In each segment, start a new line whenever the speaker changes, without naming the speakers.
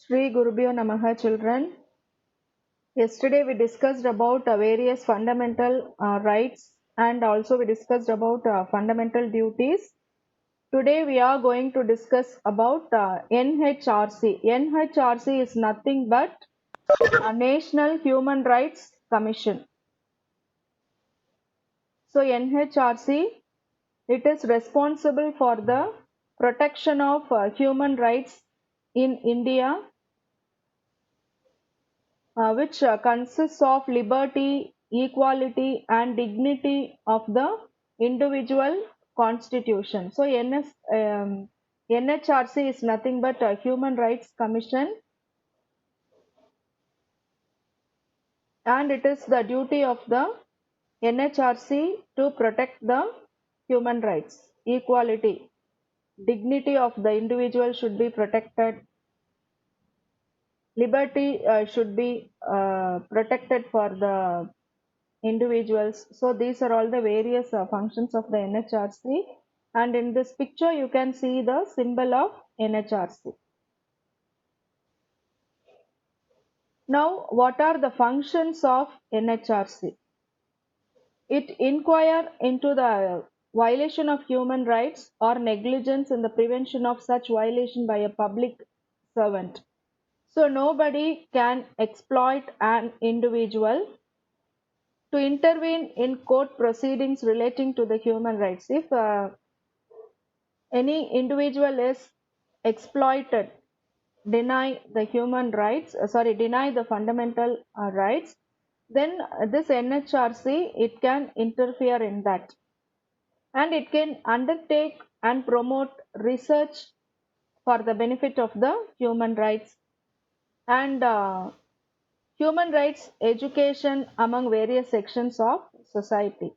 Shri Gurubhyo Namaha, children. Yesterday we discussed about various fundamental rights, and also we discussed about fundamental duties. Today we are going to discuss about NHRC. NHRC is nothing but a National Human Rights Commission. So NHRC, it is responsible for the protection of human rights in India, which consists of liberty, equality, and dignity of the individual constitution. So, NHRC is nothing but a Human Rights Commission, and it is the duty of the NHRC to protect the human rights, equality, dignity of the individual should be protected, liberty should be protected for the individuals. So these are all the various functions of the NHRC, and in this picture you can see the symbol of NHRC. Now what are the functions of NHRC? It inquire into the violation of human rights or negligence in the prevention of such violation by a public servant. So nobody can exploit an individual to intervene in court proceedings relating to the human rights. If any individual is exploited, deny the human rights, deny the fundamental rights, then this NHRC, it can interfere in that, and it can undertake and promote research for the benefit of the human rights, and human rights education among various sections of society.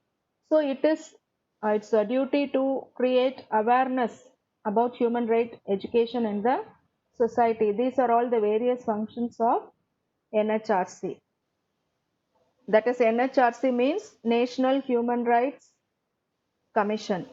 So it's a duty to create awareness about human right education in the society. These are all the various functions of NHRC. That is, NHRC means National Human Rights Commission.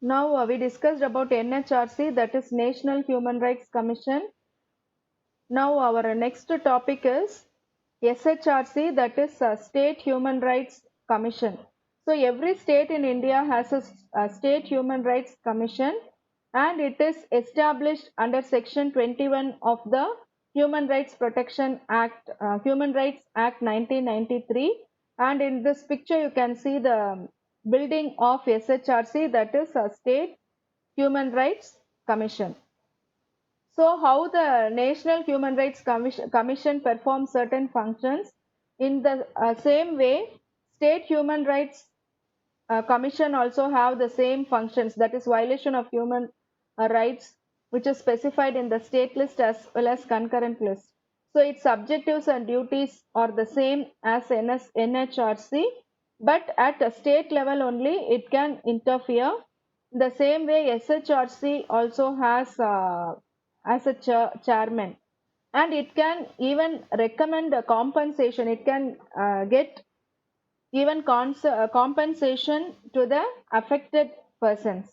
Now we discussed about NHRC, that is National Human Rights Commission. Now our next topic is SHRC, that is State Human Rights Commission. So every state in India has a State Human Rights Commission, and it is established under Section 21 of the Human Rights Protection Act, Human Rights Act 1993. And in this picture you can see the building of SHRC, that is a State Human Rights Commission. So how the National Human Rights Commission performs certain functions, in the same way State Human Rights Commission also have the same functions, that is violation of human rights, which is specified in the state list as well as concurrent list. So its objectives and duties are the same as NHRC, but at a state level only it can interfere. The same way SHRC also has as a chairman, and it can even recommend a compensation. It can get even compensation to the affected persons.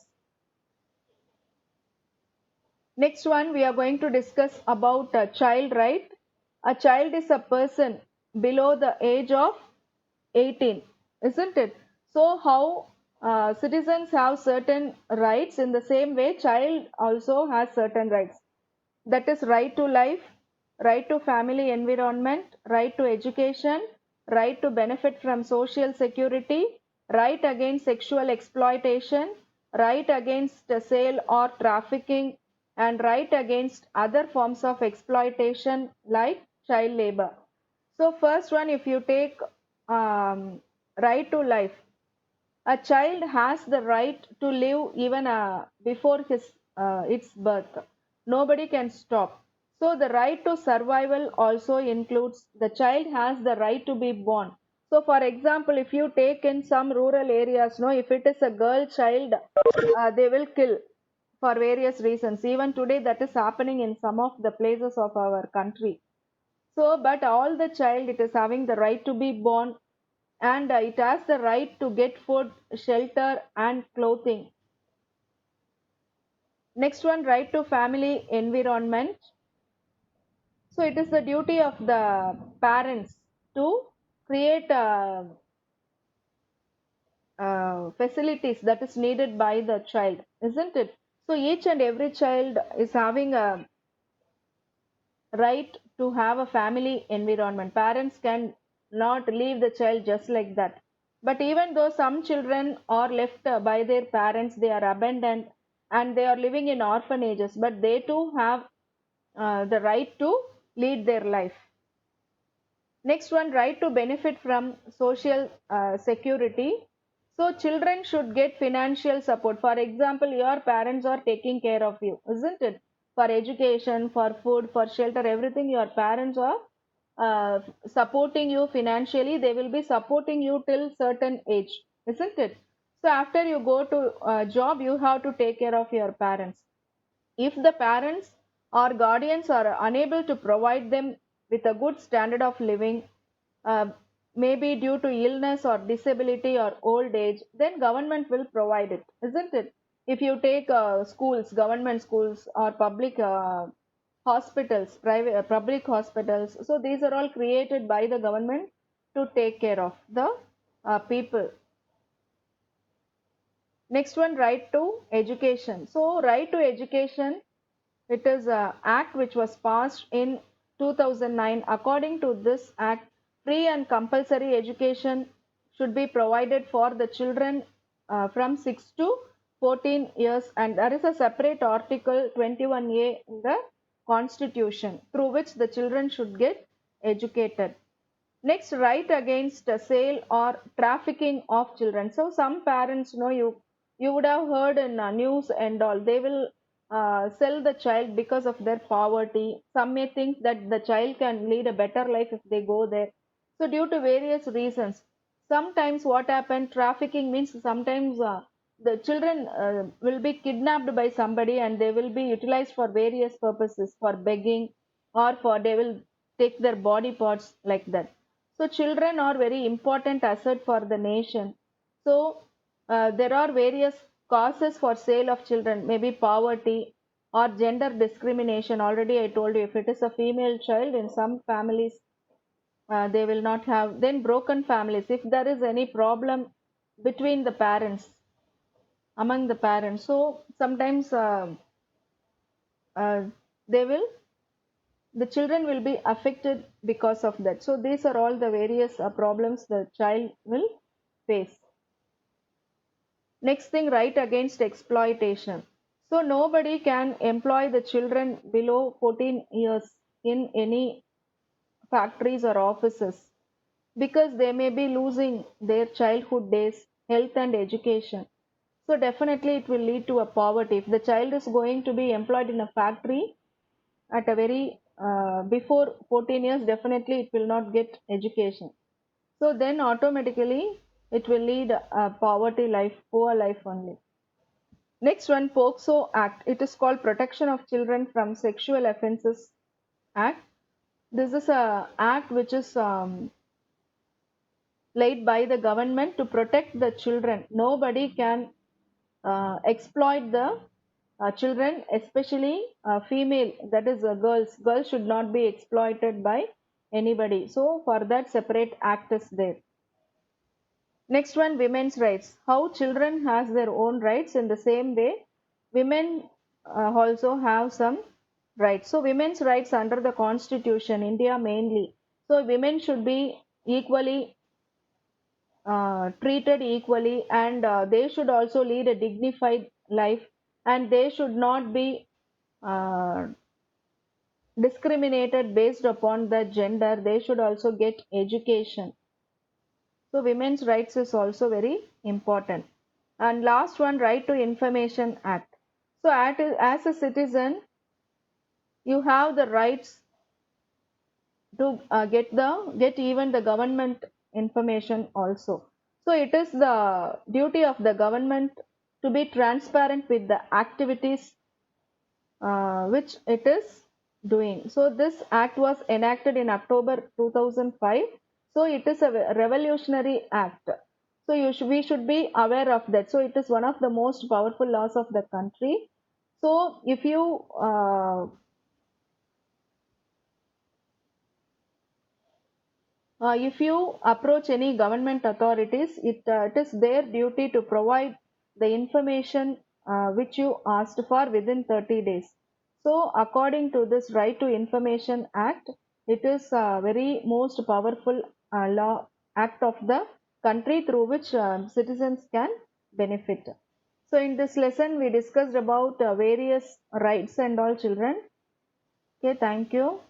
Next one, we are going to discuss about a child right. A child is a person below the age of 18, isn't it? So how citizens have certain rights, in the same way child also has certain rights. That is right to life, right to family environment, right to education, right to benefit from social security, right against sexual exploitation, right against sale or trafficking, and right against other forms of exploitation like child labor. So first one, if you take right to life, a child has the right to live even before its birth. Nobody can stop. So the right to survival also includes the child has the right to be born. So for example, if you take in some rural areas, no, if it is a girl child, they will kill for various reasons. Even today, that is happening in some of the places of our country. So, but all the child, it is having the right to be born, and it has the right to get food, shelter, and clothing. Next one, right to family environment. So, it is the duty of the parents to create facilities that is needed by the child, isn't it? So, each and every child is having a right to have a family environment. Parents can not leave the child just like that. But even though some children are left by their parents, they are abandoned and they are living in orphanages, but they too have the right to lead their life. Next one, right to benefit from social security. So children should get financial support. For example, your parents are taking care of you, isn't it? For education, for food, for shelter, everything, your parents are supporting you financially. They will be supporting you till certain age, isn't it? So after you go to a job, you have to take care of your parents. If the parents or guardians are unable to provide them with a good standard of living, uh, maybe due to illness or disability or old age, then government will provide it, isn't it? If you take schools, government schools or public hospitals, private public hospitals, so these are all created by the government to take care of the people. Next one, right to education. So right to education, it is an act which was passed in 2009. According to this act, free and compulsory education should be provided for the children from 6 to 14 years, and there is a separate article 21A in the constitution through which the children should get educated. Next, right against the sale or trafficking of children. So some parents know, you would have heard in news and all, they will sell the child because of their poverty. Some may think that the child can lead a better life if they go there. So due to various reasons, sometimes what happened, trafficking means sometimes the children will be kidnapped by somebody and they will be utilized for various purposes, for begging, or for they will take their body parts like that. So children are very important asset for the nation. So there are various causes for sale of children, maybe poverty or gender discrimination. Already I told you, if it is a female child in some families, they will not have. Then broken families. If there is any problem between the parents, among the parents, so sometimes uh, they will the children will be affected because of that. So these are all the various problems the child will face. Next thing, right against exploitation. So nobody can employ the children below 14 years in any factories or offices because they may be losing their childhood days, health and education. So definitely it will lead to a poverty. If the child is going to be employed in a factory at a very before 14 years, definitely it will not get education. So then automatically it will lead a poverty life, poor life only. Next one, POCSO Act. It is called Protection of Children from Sexual Offences Act. This is a act which is laid by the government to protect the children. Nobody can exploit the children, especially female, that is girls. Girls should not be exploited by anybody. So for that, separate act is there. Next one, women's rights. How children has their own rights, in the same way women also have some rights. So women's rights under the constitution, India mainly. So women should be equally treated equally, and they should also lead a dignified life, and they should not be uh, discriminated based upon the gender. They should also get education. So women's rights is also very important. And last one, right to information act. So as a citizen, you have the rights to get even the government information also. So it is the duty of the government to be transparent with the activities which it is doing. So this act was enacted in October 2005. So it is a revolutionary act. So we should be aware of that. So it is one of the most powerful laws of the country. So if you approach any government authorities, it is their duty to provide the information which you asked for within 30 days. So, according to this Right to Information Act, it is a very most powerful law act of the country through which citizens can benefit. So, in this lesson, we discussed about various rights and all children. Okay, thank you.